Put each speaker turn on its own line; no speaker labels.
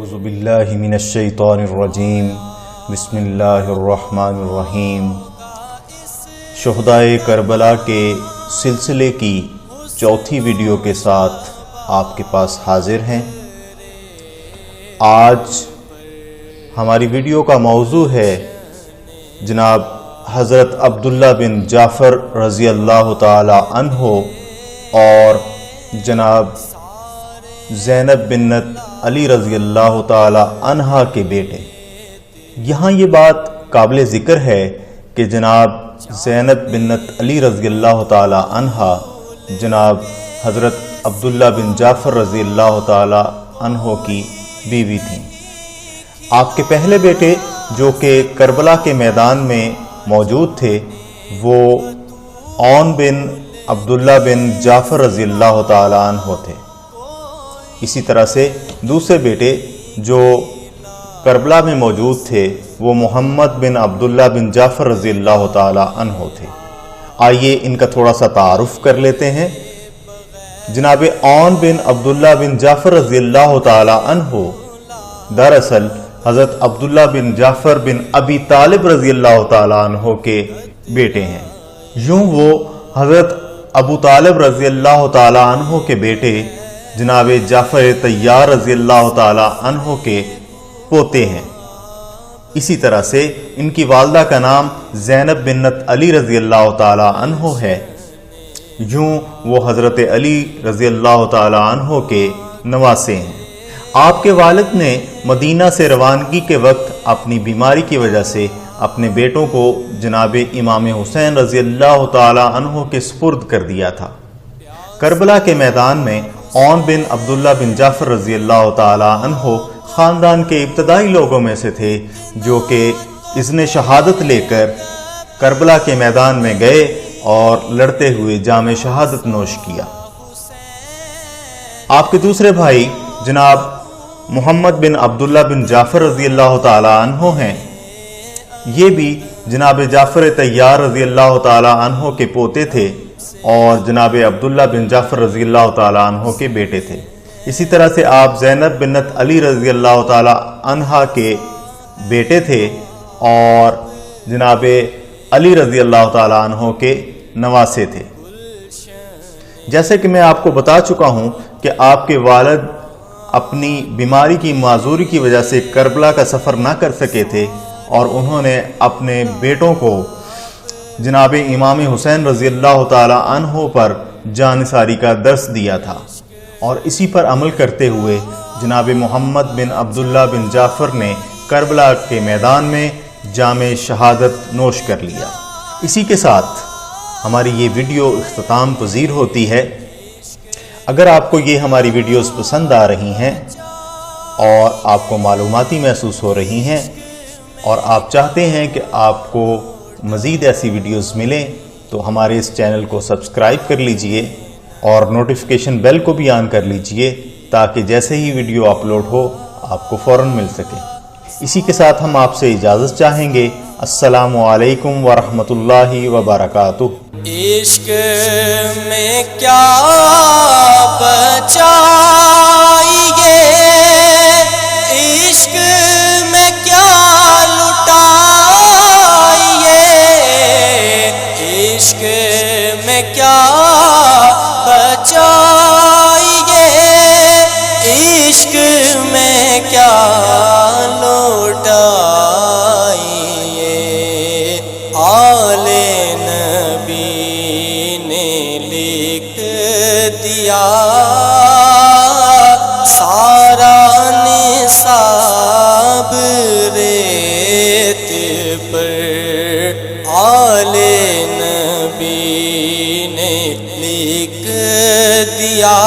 اعوذ باللہ من الشیطان الرجیم بسم اللہ الرحمن الرحیم۔ شہدائے کربلا کے سلسلے کی چوتھی ویڈیو کے ساتھ آپ کے پاس حاضر ہیں۔ آج ہماری ویڈیو کا موضوع ہے جناب حضرت عبداللہ بن جعفر رضی اللہ تعالی عنہ اور جناب زینب بنت علی رضی اللہ تعالی عنہا کے بیٹے۔ یہاں یہ بات قابل ذکر ہے کہ جناب زینب بنت علی رضی اللہ تعالی عنہا جناب حضرت عبداللہ بن جعفر رضی اللہ تعالی عنہ کی بیوی تھیں۔ آپ کے پہلے بیٹے جو کہ کربلا کے میدان میں موجود تھے وہ عون بن عبداللہ بن جعفر رضی اللہ تعالی عنہ تھے۔ اسی طرح سے دوسرے بیٹے جو کربلا میں موجود تھے وہ محمد بن عبداللہ بن جعفر رضی اللہ تعالی عنہ تھے۔ آئیے ان کا تھوڑا سا تعارف کر لیتے ہیں۔ جناب عون بن عبداللہ بن جعفر رضی اللہ تعالی عنہ دراصل حضرت عبداللہ بن جعفر بن ابی طالب رضی اللہ تعالی عنہ کے بیٹے ہیں۔ یوں وہ حضرت ابو طالب رضی اللہ تعالی عنہ کے بیٹے جناب جعفر طیار رضی اللہ تعالی عنہ کے پوتے ہیں۔ اسی طرح سے ان کی والدہ کا نام زینب بنت علی رضی اللہ تعالی عنہ ہے۔ یوں وہ حضرت علی رضی اللہ تعالی عنہ کے نواسے ہیں۔ آپ کے والد نے مدینہ سے روانگی کے وقت اپنی بیماری کی وجہ سے اپنے بیٹوں کو جناب امام حسین رضی اللہ تعالی عنہ کے سپرد کر دیا تھا۔ کربلا کے میدان میں عون بن عبداللہ بن جعفر رضی اللہ تعالی عنہ خاندان کے ابتدائی لوگوں میں سے تھے جو کہ اذن شہادت لے کر کربلا کے میدان میں گئے اور لڑتے ہوئے جام شہادت نوش کیا۔ آپ کے دوسرے بھائی جناب محمد بن عبداللہ بن جعفر رضی اللہ تعالی عنہ ہیں۔ یہ بھی جناب جعفر طیار رضی اللہ تعالی عنہ کے پوتے تھے اور جناب عبداللہ بن جعفر رضی اللہ تعالی عنہ کے بیٹے تھے۔ اسی طرح سے آپ زینب بنت علی رضی اللہ تعالی عنہ کے بیٹے تھے اور جناب علی رضی اللہ تعالی عنہ کے نواسے تھے۔ جیسے کہ میں آپ کو بتا چکا ہوں کہ آپ کے والد اپنی بیماری کی معذوری کی وجہ سے کربلا کا سفر نہ کر سکے تھے اور انہوں نے اپنے بیٹوں کو جناب امام حسین رضی اللہ تعالی عنہ پر جانثاری کا درس دیا تھا اور اسی پر عمل کرتے ہوئے جناب محمد بن عبداللہ بن جعفر نے کربلا کے میدان میں جام شہادت نوش کر لیا۔ اسی کے ساتھ ہماری یہ ویڈیو اختتام پذیر ہوتی ہے۔ اگر آپ کو یہ ہماری ویڈیوز پسند آ رہی ہیں اور آپ کو معلوماتی محسوس ہو رہی ہیں اور آپ چاہتے ہیں کہ آپ کو مزید ایسی ویڈیوز ملیں تو ہمارے اس چینل کو سبسکرائب کر لیجئے اور نوٹیفیکیشن بیل کو بھی آن کر لیجئے تاکہ جیسے ہی ویڈیو اپلوڈ ہو آپ کو فوراً مل سکے۔ اسی کے ساتھ ہم آپ سے اجازت چاہیں گے۔ السلام علیکم ورحمۃ اللہ وبرکاتہ۔
عشق میں کیا بچائیے، عشق میں کیا لٹائیے، عشق میں کیا بچائیے، عشق میں کیا لٹائیے۔ آل نبی نے لکھ دیا سارا نصاب ریت پر، آل نبی نے لکھ دیا